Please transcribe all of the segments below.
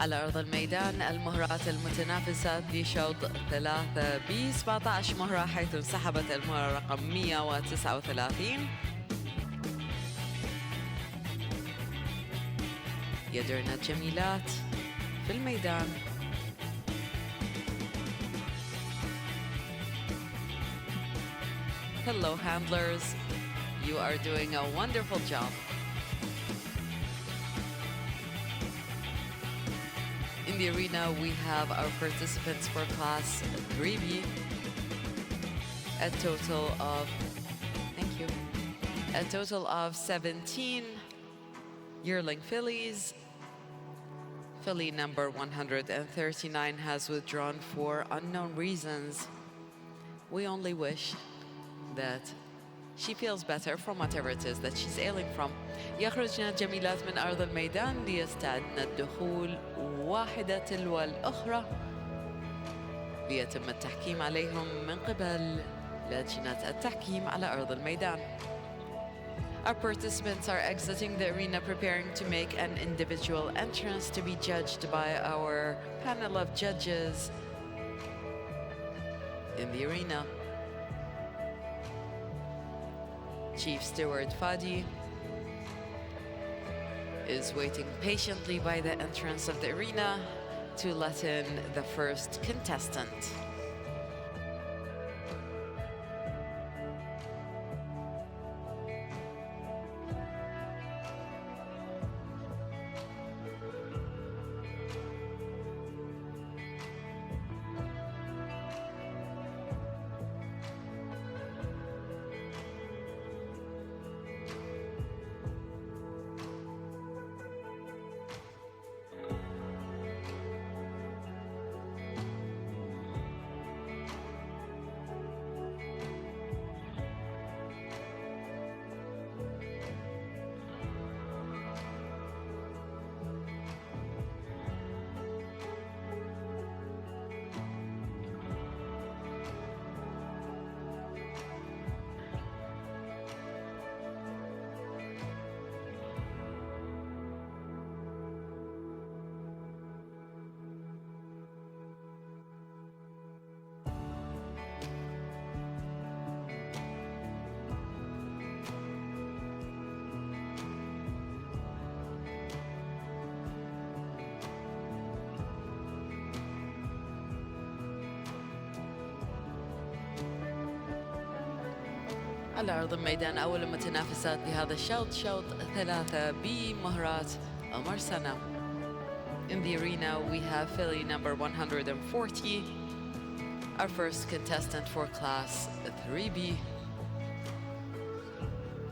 على أرض الميدان المهرات المتنافسة لشوط 3 ب 17 مهرة، حيث انسحبت المهرة رقم 139. يدرنا الجميلات في الميدان. Hello handlers, you are doing a wonderful job. In the arena, we have our participants for class 3B, a total of 17 yearling fillies. Filly number 139 has withdrawn for unknown reasons. We only wish that she feels better from whatever it is that she's ailing from. يخرجن الجميلات من أرض الميدان ليستعدن الدخول واحدة تلو الأخرى، ليتم التحكيم عليهم من قبل لجنة التحكيم على أرض الميدان. Our participants are exiting the arena, preparing to make an individual entrance to be judged by our panel of judges in the arena. Chief Steward Fadi is waiting patiently by the entrance of the arena to let in the first contestant. على أرض الميدان أول متنافسات لهذا الشوط، شوط 3 بمهرات المرسنة. In the arena, we have filly number 140, our first contestant for class 3B,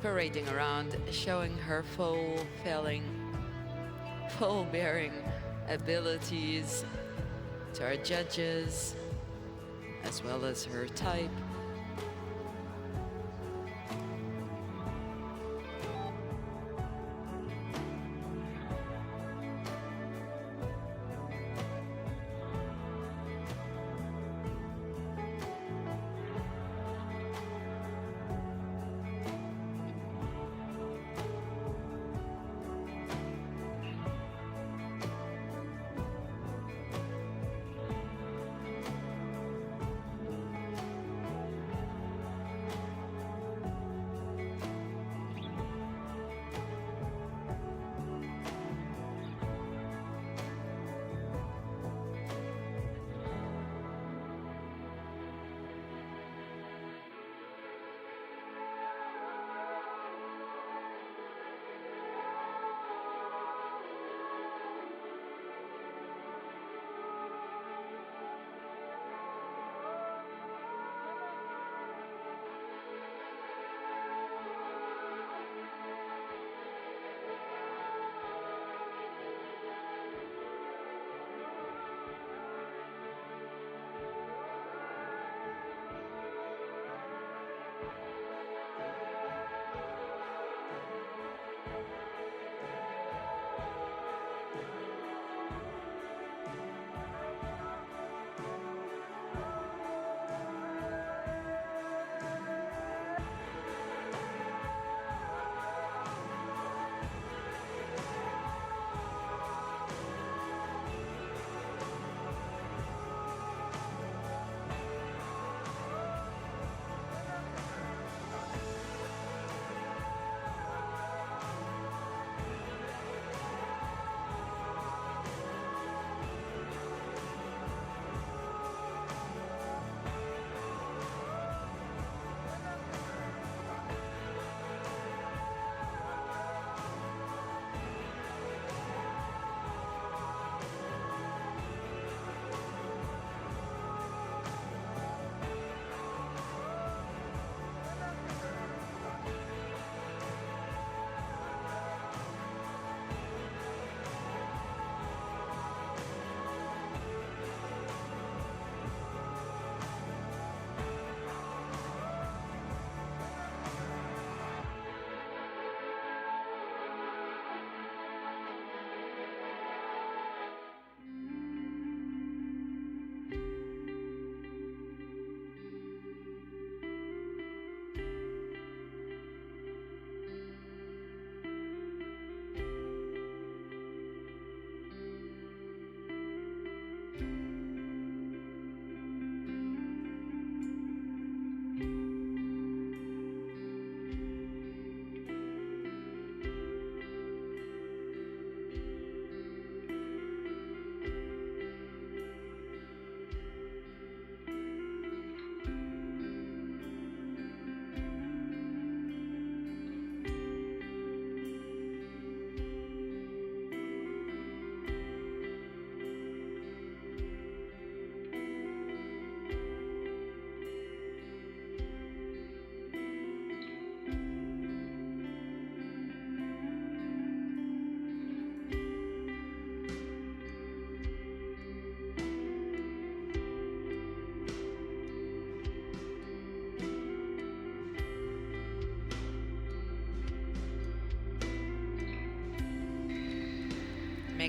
parading around, showing her full-bearing abilities to our judges, as well as her type.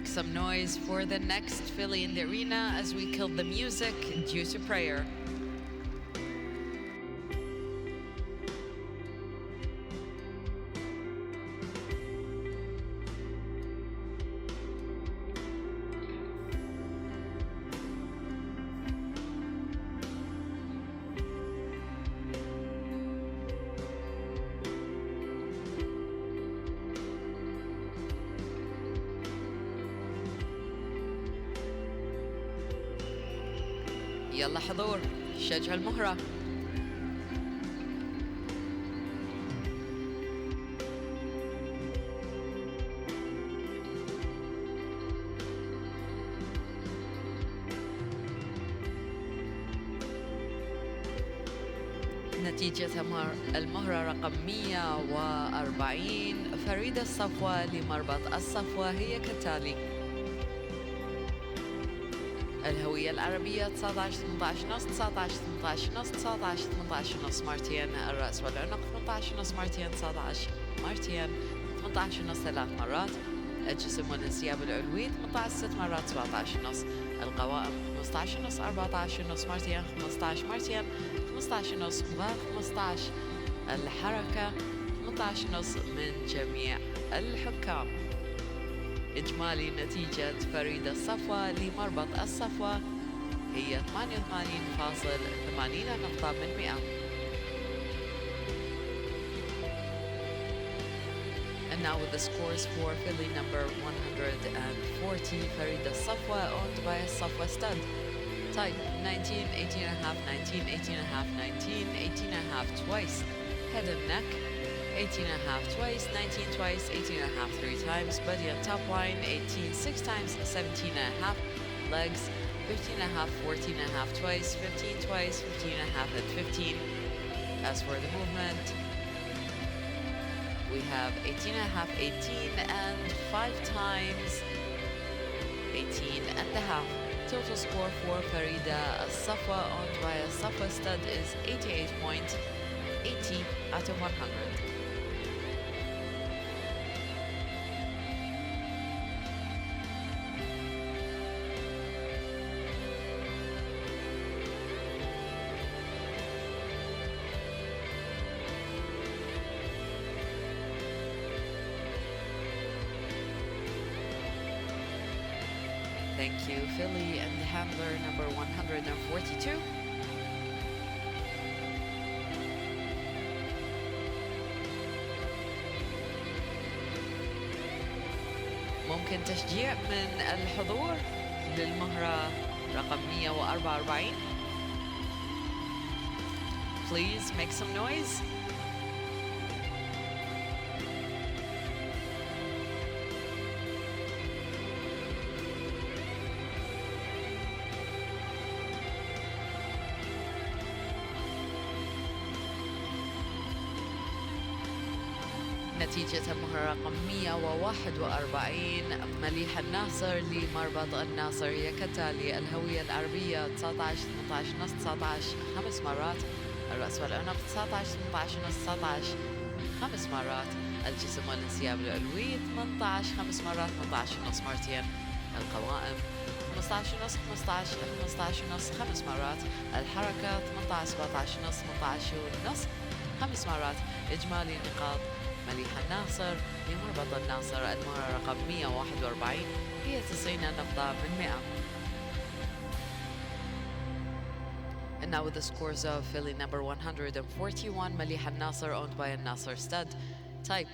make some noise for the next filly in the arena as we kill the music due to prayer. يلا حضور شجع المهرة. نتيجة المهرة رقم 140 فريدة الصفوة لمربط الصفوة هي كالتالي: الهوية العربية 19 18 نص 19 18 نص 19 18 نص مرتين، الرأس والعنق 18 نص مرتين 19 مرتين 18 نص 3 مرات، الجسم والانسياب العلوي 18 6 مرات 17 نص، القوائم 15 نص 14 نص مرتين 15 مرتين 15 نص و15، الحركة 18 نص من جميع الحكام. إجمالي نتيجة فريدة الصفوة لمربط الصفوة هي 88.80 نقطة من 100. And now with the scores for filly number 140, Farida Safwa, owned by Safwa stud. Type 19, 18.5, 19, 18.5, 19, 18.5 twice. Head and neck 18.5 twice, 19 twice, 18.5 3 times. Body and top line 18 6 times, 17.5. Legs 15.5, 14.5 twice, 15 twice, 15.5 and 15. As for the movement, we have 18.5, 18 and 5 times, 18.5. Total score for Farida Safwa, owned by a Safwa stud, is 88.80 out of 100. Thank you, filly and handler number 142. ممكن تشجيع من الحضور للمهرة رقم 144. Please make some noise. نتيجة المهرة رقم 141 مليح الناصر لمربط الناصر هي كالتالي: الهوية العربية 19 18 نص 19 5 مرات، الرأس والعنق 19 18 نص 19 5 مرات، الجسم والانسياب العلوي 18 5 مرات 18 نص مرتين، القوائم 15 نص 15 15 نص 5 مرات، الحركة 18 17 نص 18 نص 5 مرات. إجمالي نقاط مليح الناصر لمربط الناصر المهرة رقم 141 هي 90 نقطة من 100. And now with the scores of filly number 141, Malih al-Nasser, owned by al-Nasser stud. Type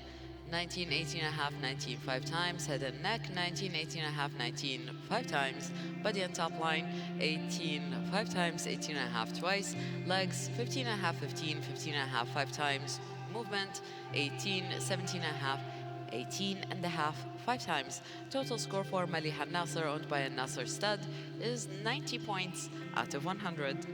19, 18.5, 19 5 times. Head and neck 19, 18.5, 19 5 times. Body and top line 18 5 times, 18.5 twice. Legs 15.5, 15, 15.5 5 times. Movement 18 17.5, 18.5 5 times. Total score for Malih al-Nasser, owned by al-Nasser stud, is 90 points out of 100.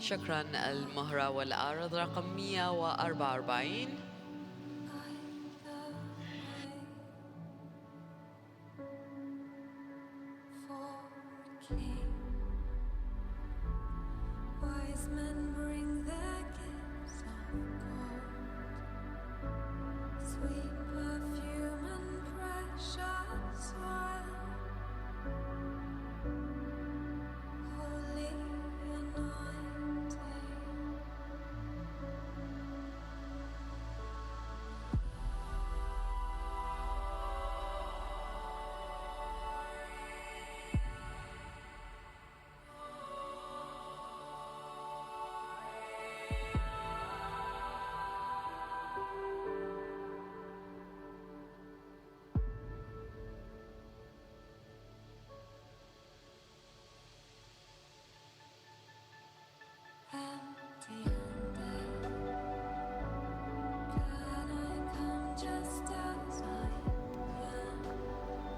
شكرا. المهرة والأرض رقم 144.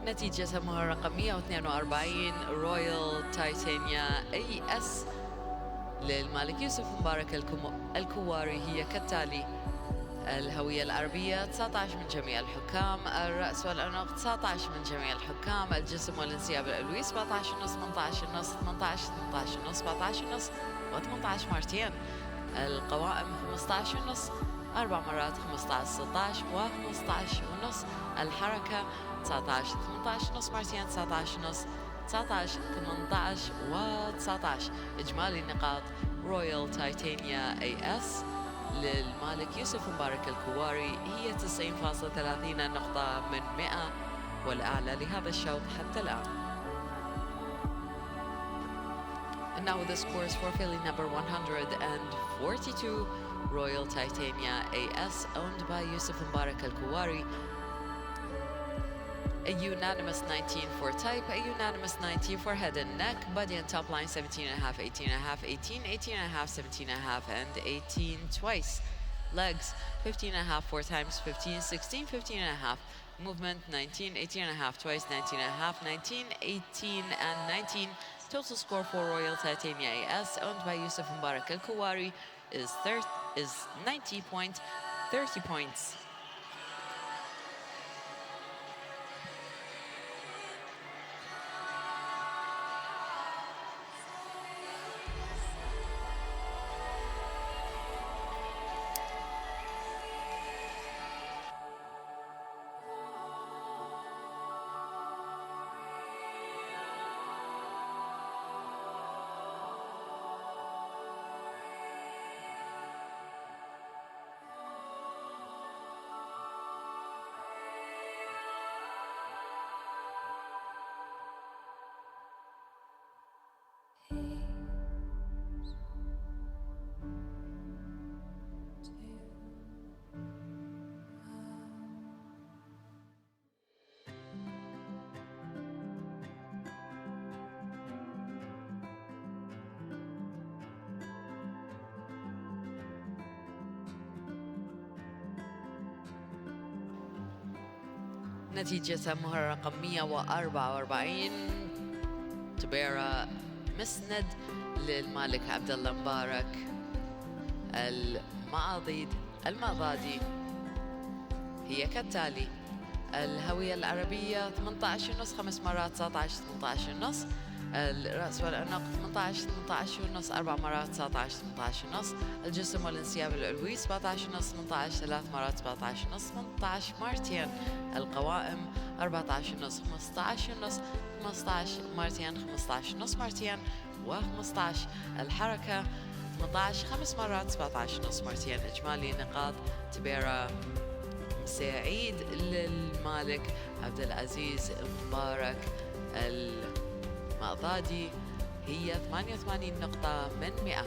نتيجة المهرة رقم 142 رويال تايتانيا اي اس للمالك يوسف مبارك الكواري هي كالتالي: الهوية العربية 19 من جميع الحكام، الرأس والعنق 19 من جميع الحكام، الجسم والانسياب العلوي 17 ونص 18 ونص 18 18 ونص 17 ونص و18 مرتين، القوائم 15 ونص 4 مرات 15 16 و15 ونص، الحركة 19 18 ونص مرتين 19 ونص 19 18 و19. إجمالي النقاط رويال تايتانيا اي اس للمالك يوسف مبارك الكواري هي 90.30 نقطة من 100 والأعلى لهذا الشوط حتى الآن. And now the scores for filly number 142 Royal Titania AS owned by Yusuf Mbarak Al-Kuwari. A unanimous 19 for type, a unanimous 19 for head and neck, body and top line 17.5, 18.5, 18, 18.5, 17.5, and 18 twice. Legs 15.5 4 times, 15, 16, 15.5. Movement 19, 18.5 twice, 19.5, 19, 18, and 19. Total score for Royal Titania AS owned by Yusuf Mbarak Al-Kuwari is 90 points, 30 points. نتيجة المهرة رقم 144 تبيرا مسند للمالك عبد الله مبارك المعضادي هي كالتالي: الهوية العربية 18 ونص 5 مرات 19 18 ونص، الرأس والعنق 18 18 ونص 4 مرات 19 18 ونص، الجسم والانسياب العلوي 17 ونص 18 3 مرات 17 ونص 18 مرتين، القوائم 14 ونص 15 ونص 15 مرتين 15 ونص مرتين و15، الحركة 18 5 مرات 17 ونص مرتين. إجمالي نقاط تبيرا سعيد للمالك عبد العزيز مبارك المعضادي هي 88 نقطة من 100.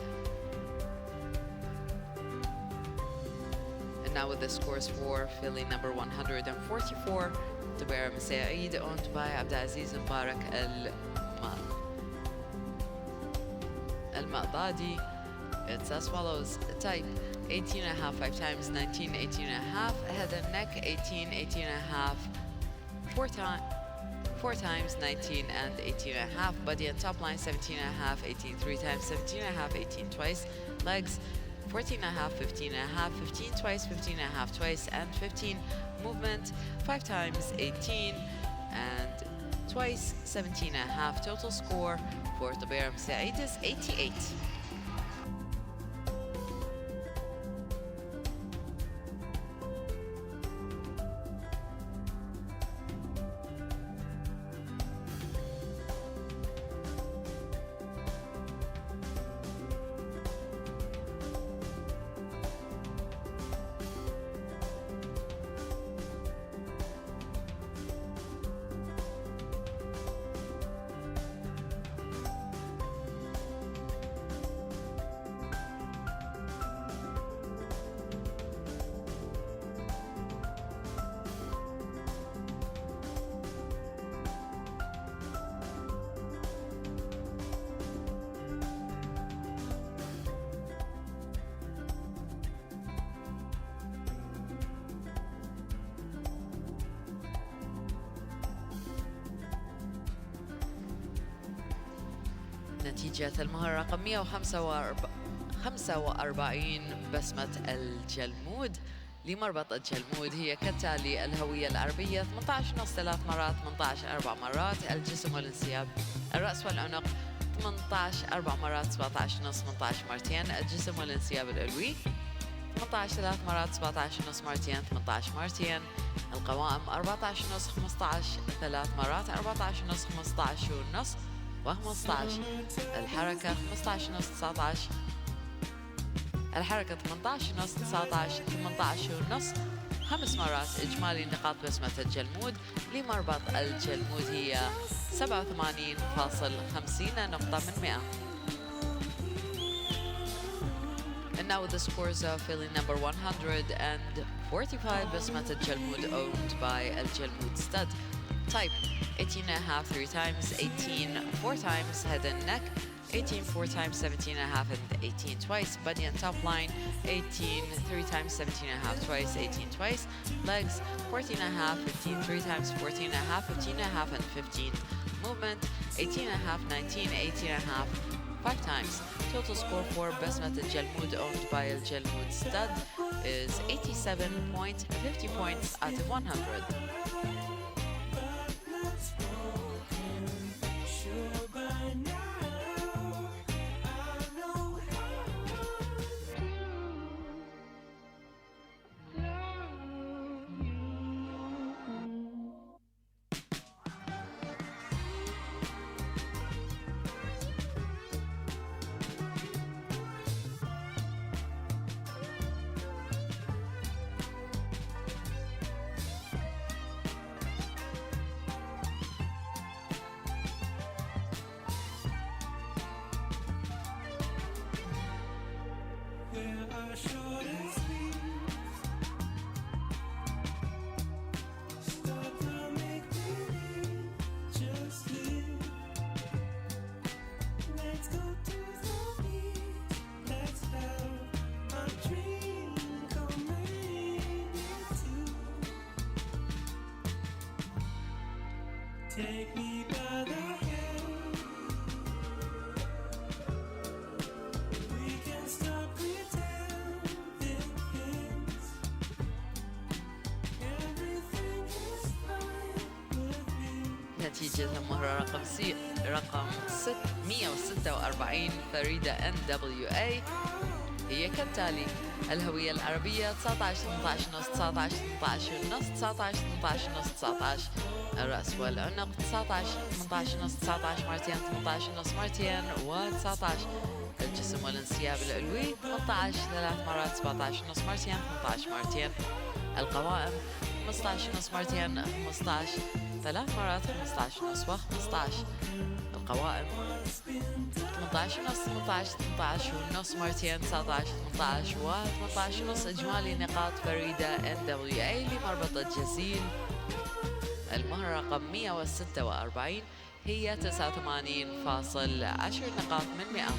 And now with the scores for filly number 144 تبيرا مساعيد owned by عبد العزيز مبارك المعضادي. It's as follows: type 18.5 5 times, 19 18.5, head and neck 18 18.5 4 4 times, 19 and 18 and a half. Body and top line, 17 and a half, 18 3 times, 17 and a half, 18 twice. Legs, 14 and a half, 15 and a half, 15 twice, 15 and a half twice, and 15. Movement, 5 times, 18 and twice, 17 and a half. Total score for طبيعة مساعدة is 88. نتيجة المهارة رقم 145 بسمة الجلمود لمربط الجلمود هي كالتالي: الهوية العربية 18 نص 3 مرات، 18 4 مرات، الجسم والانسياب، الرأس والعنق 18 4 مرات، 17 نص 18 مرتين، الجسم والانسياب العلوي 18 3 مرات، 17 نص مرتين، 18 مرتين، القوائم 14 نص 15 3 مرات، 14 نص 15 ونص و15، الحركة 15 نص 19، الحركة 18 نص 19، 18 ونص 5 مرات. إجمالي نقاط بسمة الجلمود لمربط الجلمود هي 87.50 نقطة من 100. And now the scores of filling number 145 بسمة الجلمود owned by الجلمود stud. Type 18 and a half 3 times, 18 4 times, head and neck 18 4 times, 17 and a half, and 18 twice. Body and top line 18 3 times, 17 and a half twice, 18 twice. Legs 14 and a half, 15 3 times, 14 and a half, 15 and a half, and 15. Movement 18 and a half, 19, 18 and a half 5 times. Total score for Basmat Al Jalmood owned by Al Jalmood Stud is 87.50 points out of 100. Take me by the hand. We can stop pretending things. Everything is fine with me. نتيجة المهرة رقم 646 فريدة NWA هي كالتالي: الهوية العربية 19 18 نص 19 18 ونص 19 18 نص 19، الرأس والعنق 19 18 نص 19 مرتين 18 نص مرتين و19، الجسم والانسياب العلوي 18 3 مرات 17 نص مرتين 18 مرتين، القوائم 15 نص مرتين 15 3 مرات 15 نص و15، القوائم 18 نص 18 18 ونص مرتين 19 18 و18 ونص. إجمالي نقاط فريدة NWA لمربط الجزيل المهرة رقم 146 هي 89.10 نقاط من 100.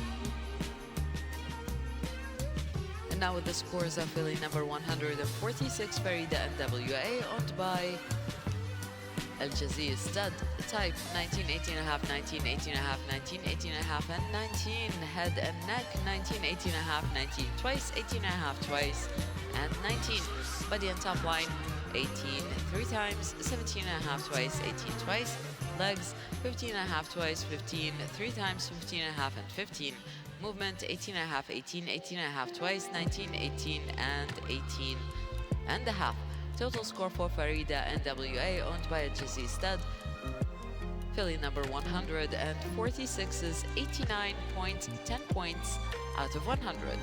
And now with the scores of filling number 146 Farida NWA owned by Al Jazeera Stud. Type 19, 18 and a half, 19, 18 and a half, 19, 18 and a half, and 19. Head and neck, 19, 18 and a half, 19 twice, 18 and a half twice, and 19. Body and top line, 18 three times, 17 and a half twice, 18 twice. Legs, 15 and a half twice, 15 three times, 15 and a half, and 15. Movement, 18 and a half, 18, 18 and a half twice, 19, 18, and 18 and a half. Total score for Farida NWA, owned by Jizzy Stud. Filly number 146 is 89.10 points out of 100.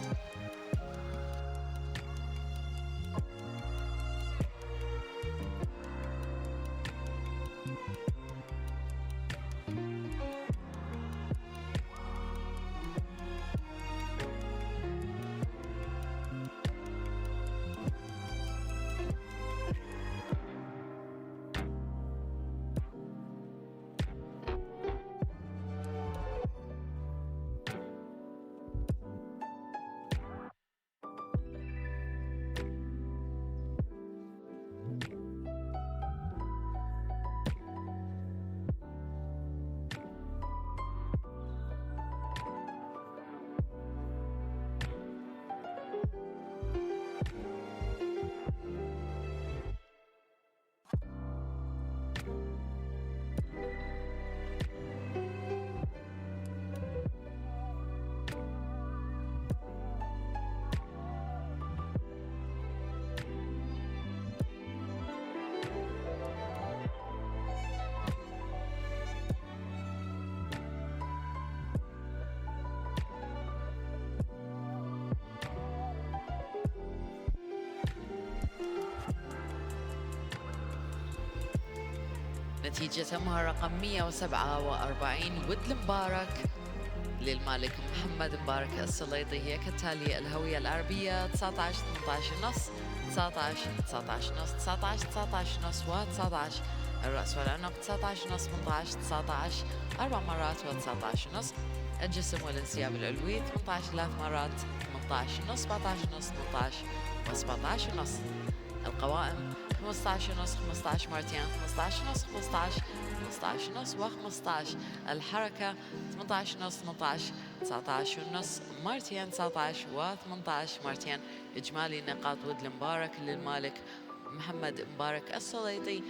نتيجتها رقم 147 ود المبارك للمالك محمد مبارك السليطي هي كالتالي: الهوية العربية 19 18 ونص، 19 19 ونص، 19 19 ونص و19. الرأس والعنق 19 ونص، 18 19 أربع مرات و19 ونص. الجسم والانسياب العلوي 18 ثلاث مرات، 18 ونص، 17 ونص، 18 و17 ونص. القوائم 15 ونص، 15 مرتين، 15 ونص، 15 15 ونص و15. الحركة 18 ونص، 18 19 ونص مرتين، 19 و18 مرتين. إجمالي نقاط ود المبارك للمالك محمد مبارك السليطي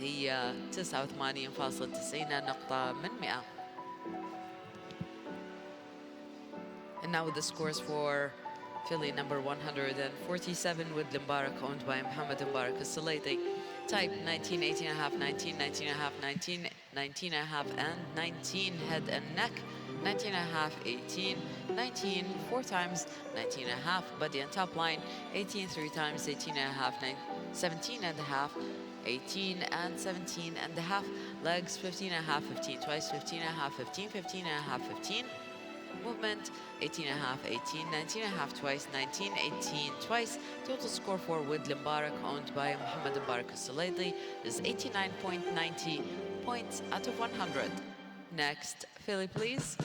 هي 89.90 نقطة من 100. And now the scores for filly number 147 with Mbarak, owned by Mohammed Mbarak al-Sulaiti. Type 19, 18 and a half, 19, 19 and a half, 19, 19 and a half, and 19. Head and neck, 19 and a half, 18, 19 four times, 19 and a half. Body and top line, 18 three times, 18 and a half, 17 and a half, 18 and 17 and a half. Legs, 15 and a half, 15 twice, 15 and a half, 15, 15 and a half, 15. Movement, 18 and a half, 18, 19 and a half twice, 19, 18 twice. Total score for Wid Mbarak, owned by Mohammed Mbarak al-Sulaiti, is 89.90 points out of 100. Next, filly, please.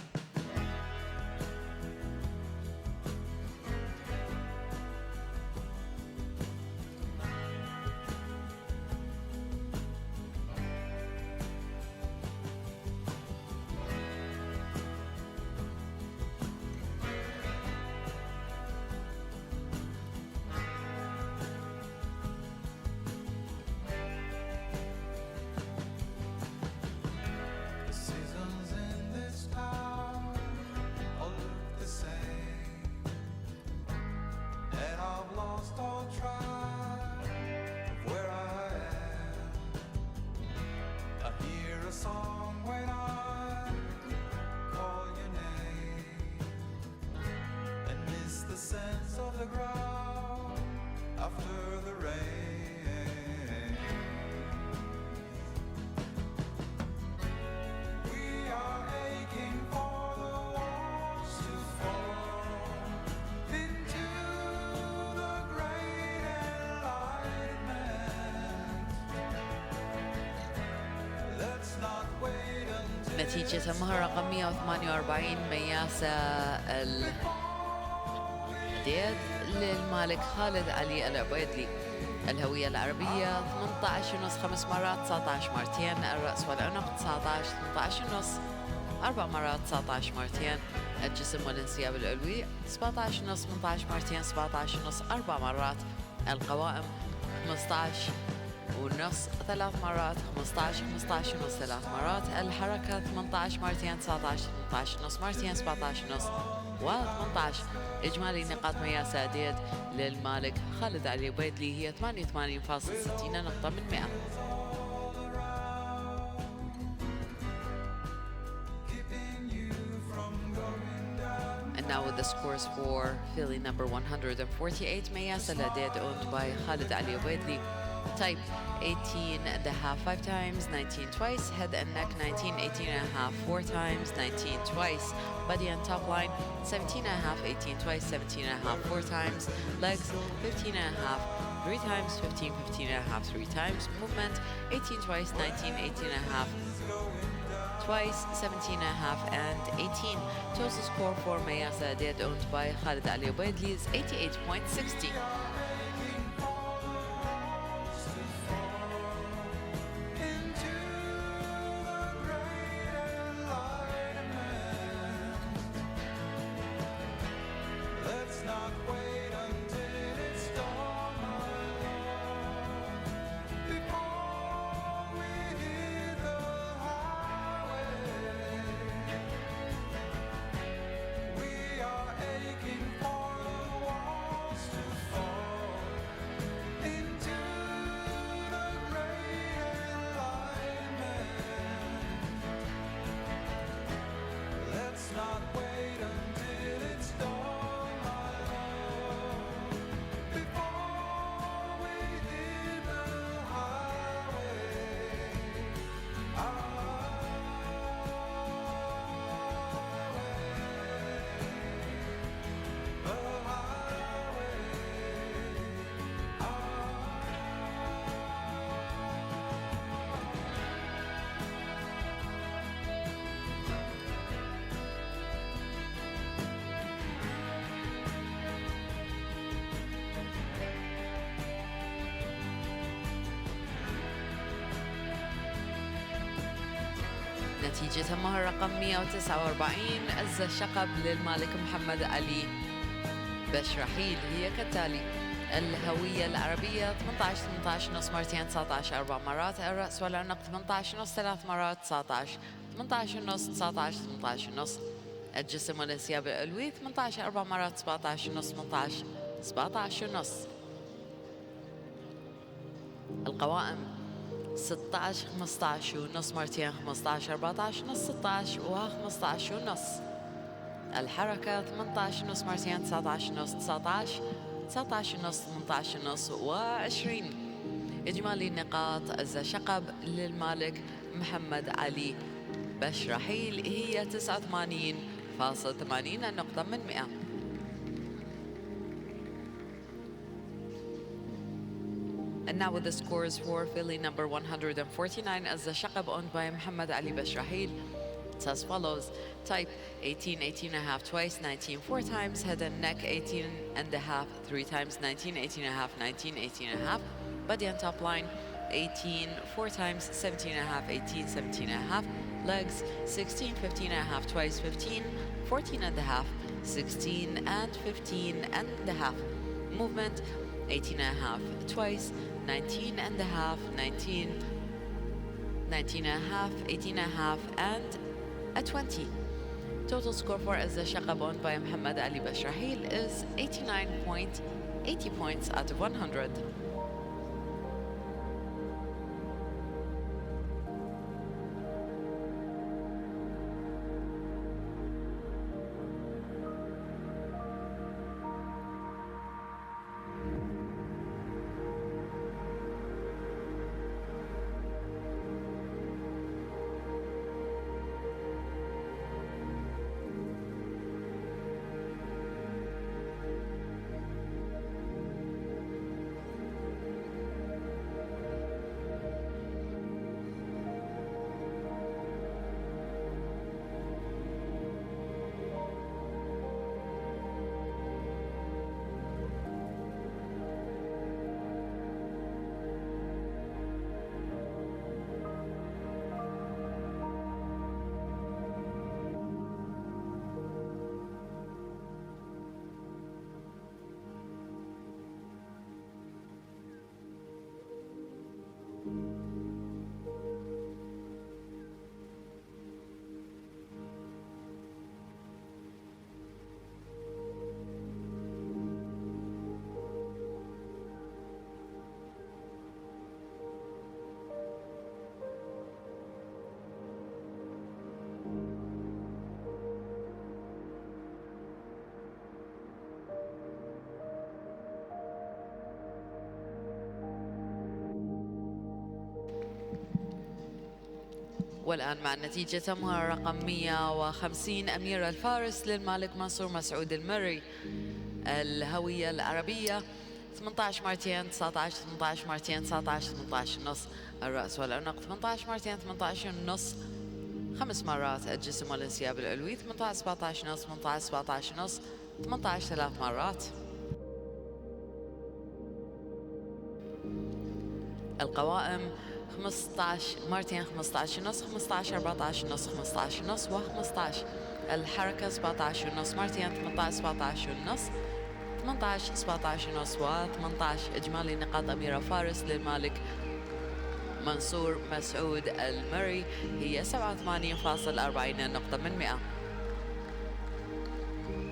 نتيجة مهر رقم 148 مياسة الحديد للمالك خالد علي العبيدلي. الهوية العربية 18 ونص 5 مرات 19 مرتين. الرأس والعنق 19 18 ونص 4 مرات 19 مرتين. الجسم والانسياب العلوي 17 ونص 18 مرتين 17 ونص 4 مرات. القوائم 15 ونص 3 مرات 15 15 ونص 3 مرات. الحركة 18 مرتين 19 18 ونص مرتين 17 ونص و18. إجمالي نقاط مياس أديد للمالك خالد علي بيدلي هي 88.60 نقطة من 100. And now with the scores for filly number 148, Mayas Aladid, owned by Khalid Ali Obaidli. Type 18 and a half 5 times, 19 twice. Head and neck 19, 18 and a half 4 times, 19 twice. Body and top line 17 and a half, 18 twice, 17 and a half 4 times. Legs 15 and a half 3 times, 15, 15 and a half 3 times. Movement 18 twice, 19, 18 and a half twice, 17 and a half and 18. Total score for Mayasa Dead, owned by Khalid Ali Obaidli, is 88.60. نتيجة مهر رقم 149 الشقب للمالك محمد علي بشرحيل هي كالتالي: الهوية العربية 18 18 نص مرتين 19 4 مرات. الرأس والعنق 18 نص 3 مرات 19 18 نص 19 18 نص. الجسم والانسياب العلوي 18 4 مرات 17 نص 18 17 نص. القوائم 16 15 ونص مرتين 15 14 نص 16 و15 ونص. الحركة 18 نص مرتين 19 نص 19 19 نص 18 نص و20. إجمالي النقاط الشقب للمالك محمد علي بشرحيل هي 89.80 نقطة من 100. And now with the scores for filly number 149 as the Shaqab, owned by Muhammad Ali Bashrahil. It's as follows: type 18, 18 and a half twice, 19 4 times. Head and neck 18 and a half 3 times, 19, 18 and a half, 19, 18 and a half. Body and top line 18 4 times, 17 and a half, 18, 17 and a half. Legs 16, 15 and a half twice, 15, 14 and a half, 16 and 15 and a half. Movement 18 and a half twice, 19 and a half, 19, 19 and a half, 18 and a half, and a 20. Total score for as the Shaqab, owned by Muhammad Ali Bashrahil, is 89.80 points out of 100. والآن مع النتيجة تمها رقم 150 أمير الفارس للمالك منصور مسعود المري. الهوية العربية 18 مرتين 19 18 مرتين 19 18 ونص. الرأس والعنق 18 مرتين 18 ونص 5 مرات. الجسم والانسياب العلوي 18 17 ونص 18 17 ونص 18 3 مرات. القوائم 15 مرتين 15 ونص 15 14 ونص 15 ونص و15. الحركة 17 ونص مرتين 18 17 ونص 18 17 ونص و18. إجمالي نقاط أميرة فارس للمالك منصور مسعود المري هي 87.40 نقطة من 100.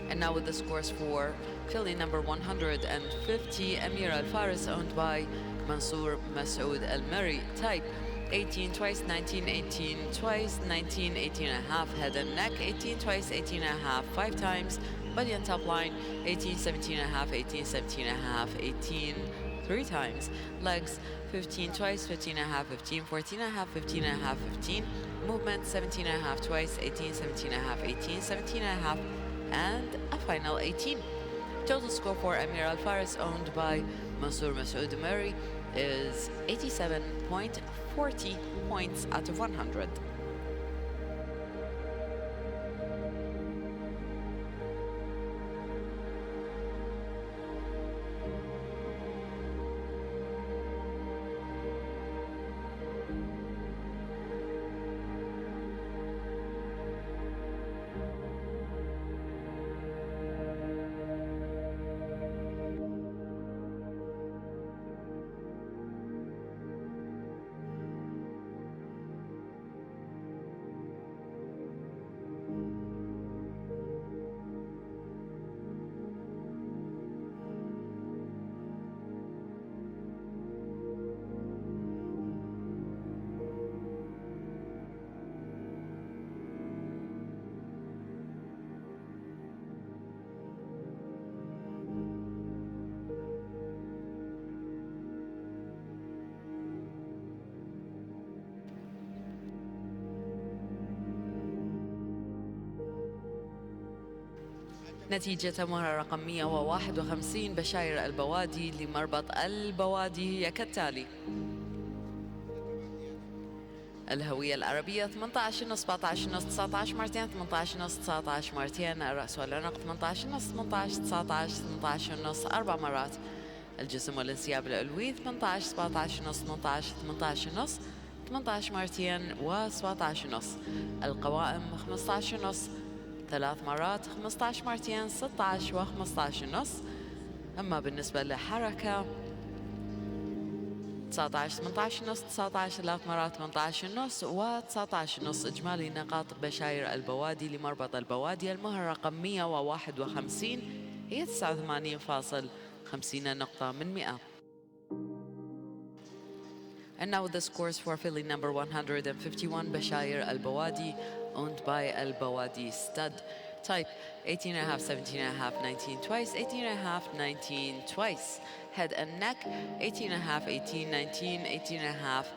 And now with the scores for filly number 150, Amira Al Faris, owned by Mansour Masoud Al Mari. Type 18 twice, 19, 18 twice, 19, 18 and a half. Head and neck 18 twice, 18 and a half, 5 times. Body and top line 18, 17 and a half, 18, 17 and a half, 18 3 times. Legs 15 twice, 15 and a half, 15, 14 and a half, 15 and a half, 15. Movement 17 and a half twice, 18, 17 and a half, 18, 17 and a half, and a final 18. Total score for Amir Al Faris, owned by Mansour Masoud Mari, is 87.40 points out of 100. نتيجة مرة رقم 151 بشاير البوادي لمربط البوادي هي كالتالي: الهوية العربية 18 نص 17 نص 19 مرتين 18 نص 19 مرتين. الرأس والعنق 18 نص 18 19 18 نص 4 مرات. الجسم والانسياب العلوي 18 17 نص 18 18 نص 18 مرتين و17 نص. القوائم 15 نص 3 مرات 15 مرتين 16 و15 نص. أما بالنسبة للحركة 19 18 نص 19 3 مرات 18 نص و19 نص. إجمالي نقاط بشاير البوادي لمربط البوادي المهر رقم 151 هي 89.50 نقطة من 100. And now the scores for filly number 151 Bashair Al Bawadi, owned by Al Bawadi Stud. Type 18 and a half, 17 and a half, 19 twice, 18 and a half, 19 twice. Head and neck 18 and a half, 18, 19, 18 and a half,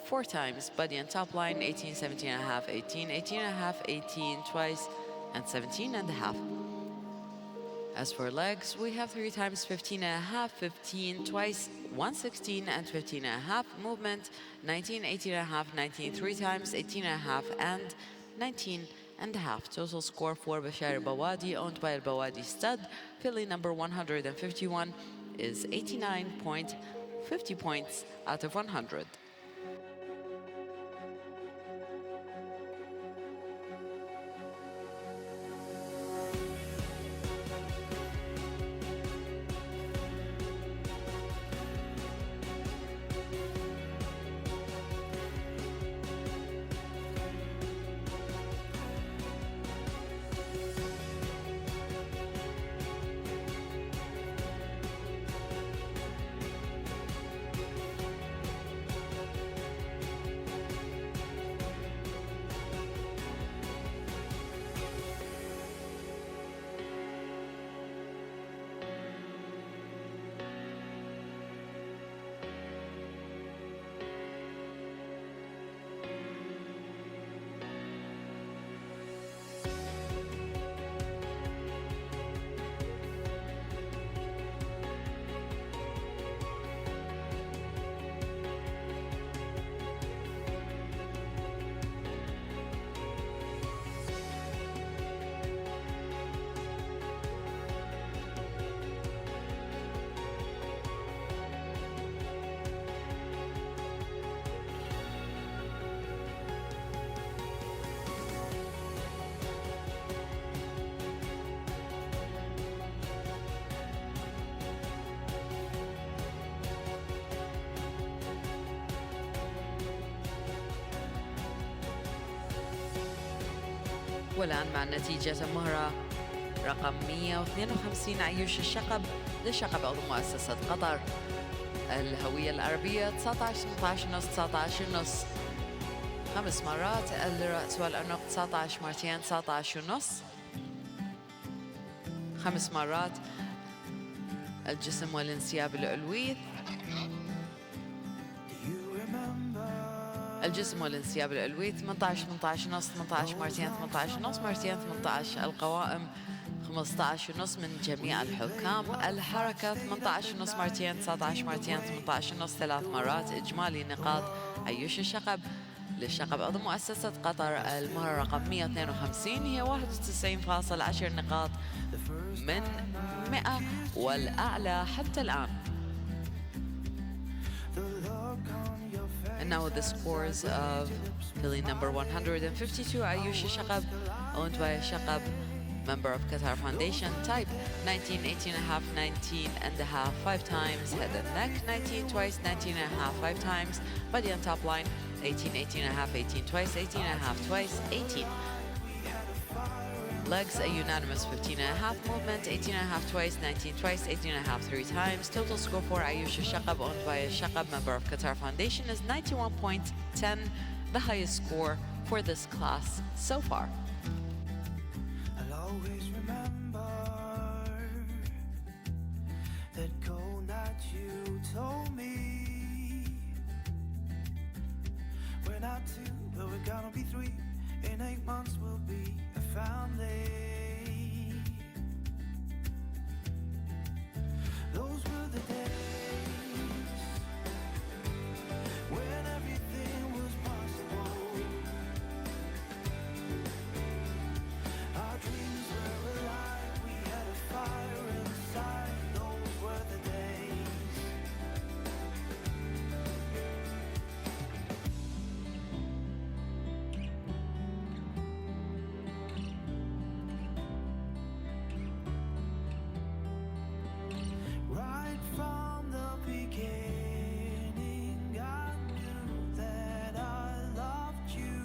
4 times. Body and top line 18, 17 and a half, 18, 18 and a half, 18 twice, and 17 and a half. As for legs, we have 3 times 15 and a half, 15 twice, 116 and 15 and a half. Movement 19, 18 and a half, 19 3 times, 18 and a half, and 19 and a half. Total score for Bashar Bawadi, owned by Al Bawadi Stud, filly number 151, is 89.50 points out of 100. والآن مع النتيجة المهرة رقم 152 عيوش الشقب لشقب عضو مؤسسة قطر. الهوية العربية 19 18 ونص 19 ونص. 5 مرات الرأس والعنق 19 مرتين 19 ونص. 5 مرات الجسم والانسياب العلوي. الجسم والانسياب العلوي 18 18 ونص 18 مرتين 18 ونص مرتين 18. القوائم 15 ونص من جميع الحكام. الحركة 18 ونص مرتين 19 مرتين 18 ونص 3 مرات. إجمالي نقاط عيوش الشقب للشقب عضو مؤسسة قطر المهرة رقم 152 هي 91.10 نقاط من 100 والأعلى حتى الآن. And now the scores of filly number 152 Ayush Shaqab, owned by Shaqab, member of Qatar Foundation, type 19, 18 and a half, 19 and a half, 5 times, head and neck, 19 twice, 19 and a half, 5 times, body and top line, 18, 18 and a half, 18 twice, 18 and a half twice, 18. Legs a unanimous 15 and a half, movement 18 and a half twice, 19 twice, 18 and a half 3 times. Total score for Ayush Shaqab, owned by a Shaqab, member of Qatar Foundation, is 91.10, the highest score for this class so far. I'll always remember that cold night you told me we're not 2, but we're gonna be 3. In 8 months we'll be a family. Those were the days when everything was possible. Our dreams were alive, we had a fire inside. Those were the days. Right from the beginning, I knew that I loved you.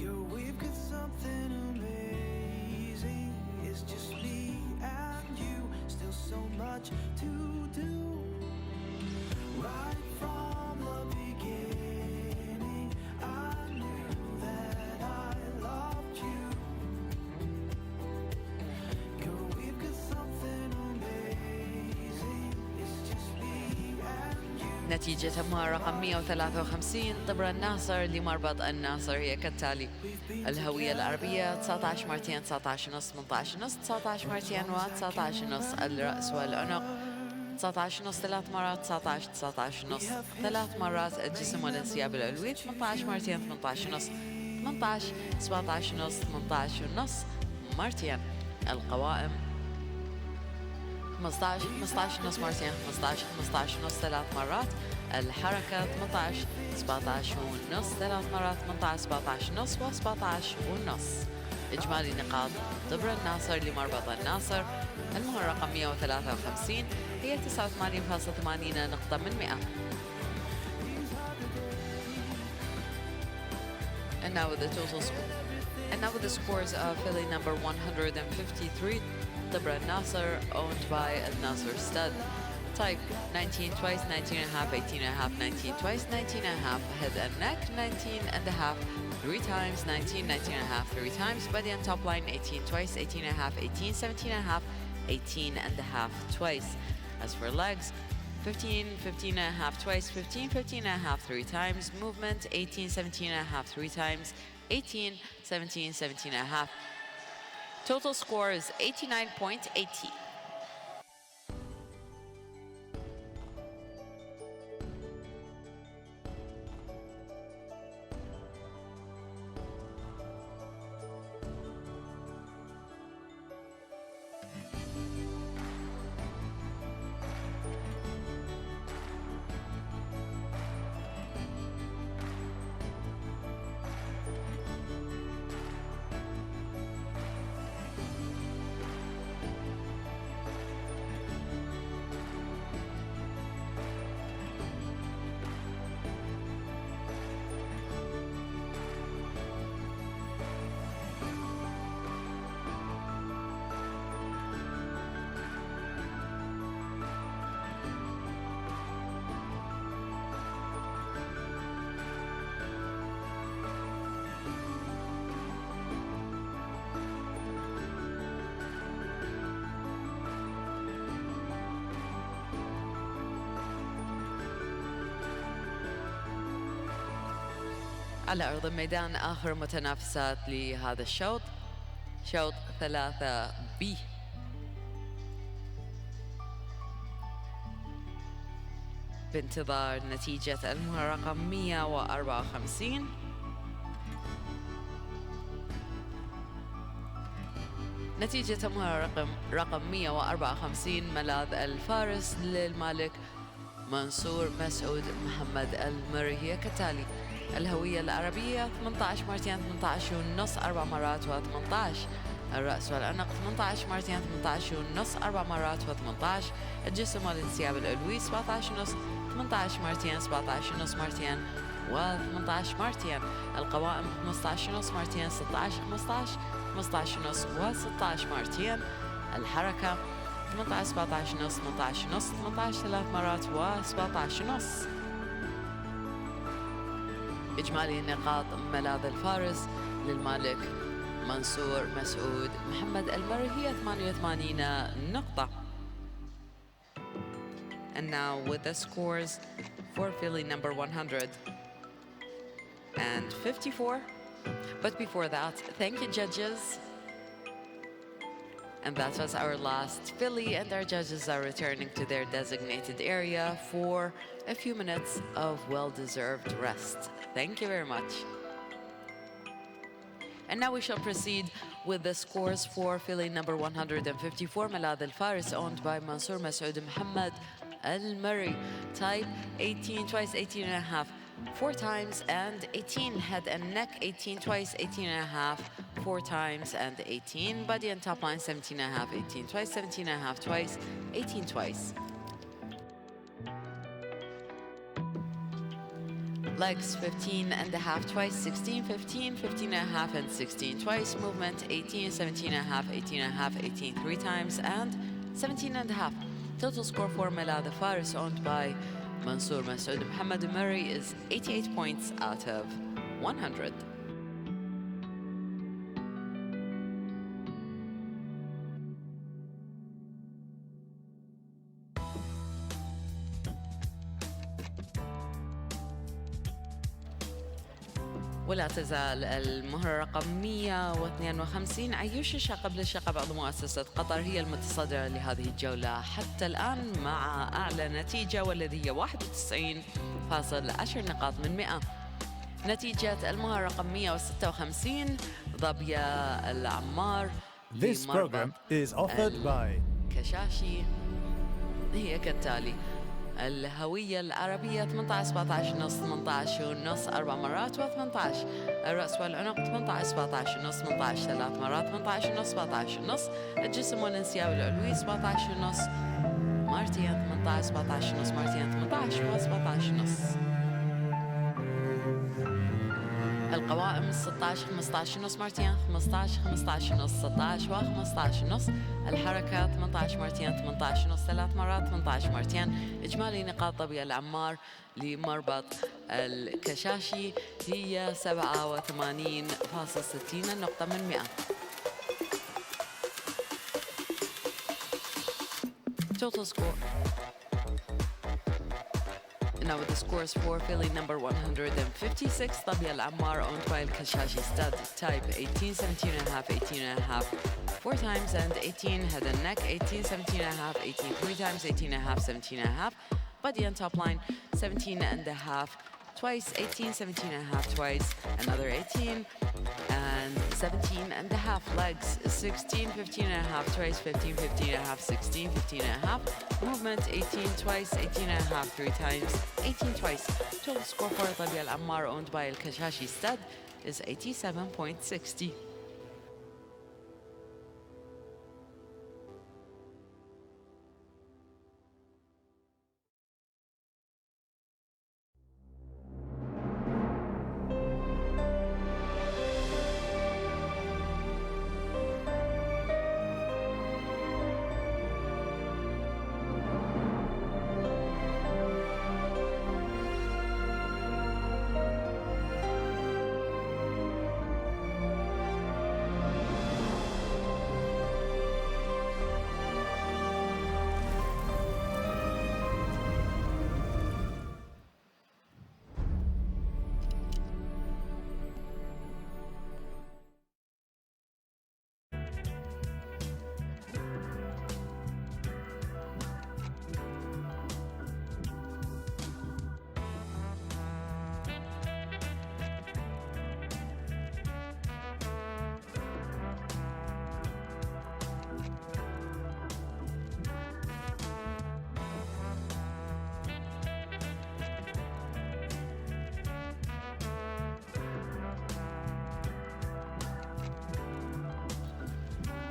Girl, we've got something amazing. It's just me and you, still so much to do. Right from the beginning, I knew that I loved you. Girl, we've got something amazing. It's just me and you. نتيجة رقم 153 طبر الناصر لمربط الناصر هي كالتالي. الهوية العربية 19 مرتين 19 ونص 18 ونص 19 مرتين و19 ونص. الرأس والعنق 19 ونص 3 مرات 19 19 ونص 3 مرات. الجسم والانسياب العلوي 18 مرتين 18 ونص 18 17 ونص 18 ونص مرتين. القوائم 15 15 ونص مرتين 15 15 ونص 3 مرات. الحركة 18 17 ونص 3 مرات 18 17 ونص و17 ونص. إجمالي نقاط طبر الناصر لمربط الناصر المهرة رقم 153 هي 89.80 نقطة من 100. And now with the total score. And now with the scores of filly number 153, Tabra Nasser, owned by Al Nasser Stud. Type 19 twice, 19 and a half, 18 and a half, 19 twice, 19 and a half, head and neck, 19 and a half, 3 times, 19, 19 and a half, 3 times, body and top line, 18 twice, 18 and a half, 18, 17 and a half, 18 and a half twice. As for legs, 15, 15 and a half twice, 15, 15 and a half, 3 times, movement, 18, 17 and a half, 3 times, 18, 17, 17 and a half. Total score is 89.80. على أرض الميدان آخر متنافسات لهذا الشوط، شوط 3B. بانتظار نتيجة المهرة رقم 154. نتيجة المهرة رقم 154 ملاذ الفارس للمالك منصور مسعود محمد المري هي كالتالي: الهوية العربية 18 مرتين 18 ونص 4 مرات و18. الرأس والعنق 18 مرتين 18 ونص 4 مرات و18. الجسم والانسياب العلوي 17 ونص 18 مرتين 17 ونص مرتين و18 مرتين. القوائم 15 ونص مرتين 16 15 15 ونص و16 مرتين. الحركة 18 17 ونص 18 ونص 18 3 مرات و17 ونص. إجمالي نقاط ملاذ الفارس للمالك منصور مسعود محمد المري هي 88 نقطة. And now with the scores for filly number 154. But before that, thank you, judges. And that was our last filly, and our judges are returning to their designated area for a few minutes of well-deserved rest. Thank you very much. And now we shall proceed with the scores for filly number 154, Malad al-Faris, owned by Mansour Masoud Mohammed Al-Murray. Type 18 twice, 18 and a half, 4 times, and 18. Head and neck 18 twice, 18 and a half, 4 times, and 18. Body and top line 17 and a half, 18 twice, 17 and a half twice, 18 twice. Legs 15 and a half twice, 16, 15, 15 and a half, and 16 twice. Movement 18, 17 and a half, 18 and a half, 18 3 times, and 17 and a half. Total score for Malad al-Faris, owned by Mansour Masoud Mohammed Murray, is 88 points out of 100. ولا تزال المهرة رقم 152 عيوش الشقة قبل الشقة بعض مؤسسة قطر هي المتصدرة لهذه الجولة حتى الآن مع أعلى نتيجة والذي هي 91.10 نقاط من 100. نتيجة المهرة رقم 156 ظبية العمار This program is offered by كشاشي هي كالتالي: الهوية العربية 18 17 نص 18 ونص 4 مرات و18. الرأس والعنق 18 17 نص 18 3 مرات 18 ونص 17 ونص. الجسم والانسياب العلوي 17 ونص مرتين 18 17 نص مرتين 18 و17 نص. القوائم 16 15 نص مرتين 15 15 نص 16 و15 نص. الحركة 18 مرتين 18 نص 3 مرات 18 مرتين. إجمالي نقاط ظبي العمار لمربط الكشاشي هي 87.60 نقطة من 100. Total score. Now with the scores for filly number 156, Tabia Al-Ammar, owned by Al-Kashashi stud, type 18, 17 and a half, 18 and a half, 4 times, and 18. Head and neck 18, 17 and a half, 18 3 times, 18 and a half, 17 and a half. Body and top line 17 and a half twice, 18, 17 and a half twice, another 18, and 17 and a half. Legs 16, 15 and a half twice, 15, 15 and a half, 16, 15 and a half. Movement 18 twice, 18 and a half 3 times, 18 twice. Total score for Tabia Al-Ammar, owned by Al-Kashashi stud, is 87.60.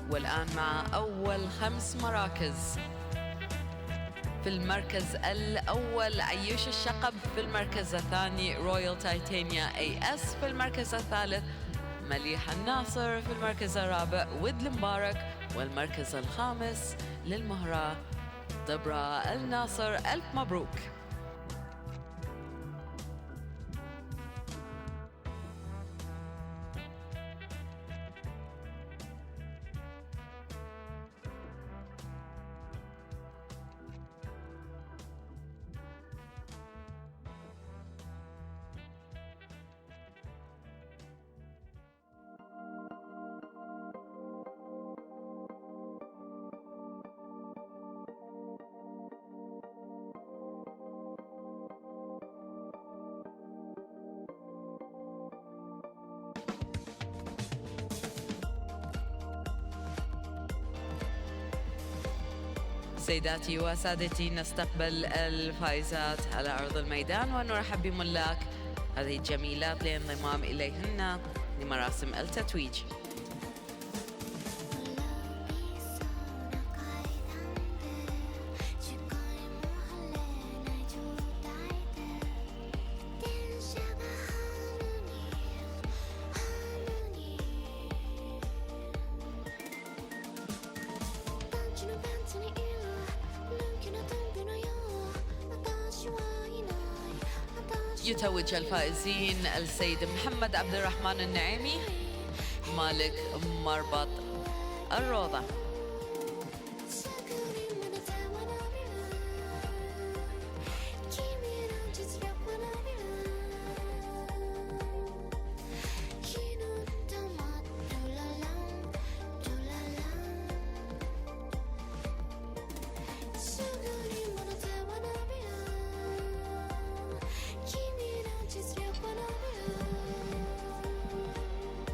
والآن مع أول 5 مراكز. في المركز الأول عيوش الشقب، في المركز الثاني رويال تايتانيا اي اس، في المركز الثالث مليح الناصر، في المركز الرابع ود المبارك، والمركز الخامس للمهرة دبرة الناصر. ألف مبروك. سيداتي وسادتي، نستقبل الفائزات على أرض الميدان ونرحب بملاك هذه الجميلات للانضمام إليهن لمراسم التتويج. يتوج الفائزين السيد محمد عبد الرحمن النعيمي مالك مربط الروضة.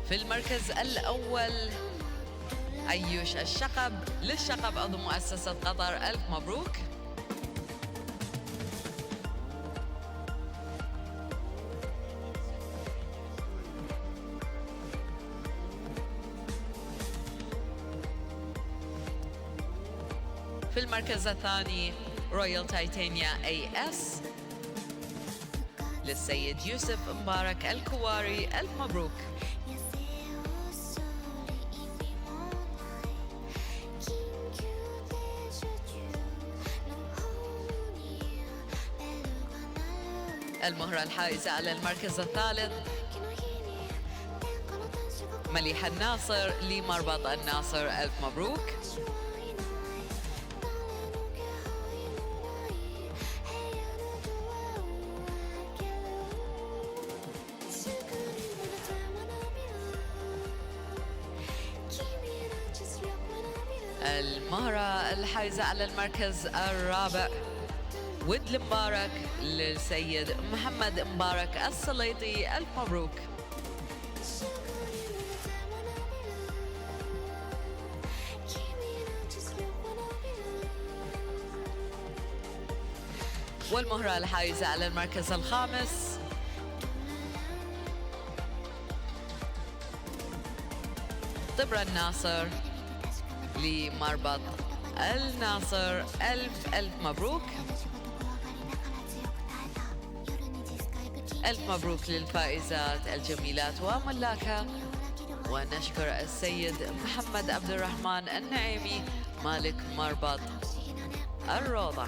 في المركز الأول عيوش الشقب للشقب عضو مؤسسة قطر، ألف مبروك. في المركز الثاني رويال تايتانيا اي اس للسيد يوسف مبارك الكواري، ألف مبروك. المهرة الحائزة على المركز الثالث مليح الناصر لمربط الناصر، ألف مبروك. المهرة الحائزة على المركز الرابع ود المبارك للسيد محمد مبارك السليطي، ألف مبروك. والمهرة الحائزة على المركز الخامس طبر الناصر لمربط الناصر، ألف مبروك. ألف مبروك للفائزات الجميلات وملاكها، ونشكر السيد محمد عبد الرحمن النعيمي مالك مربط الروضة.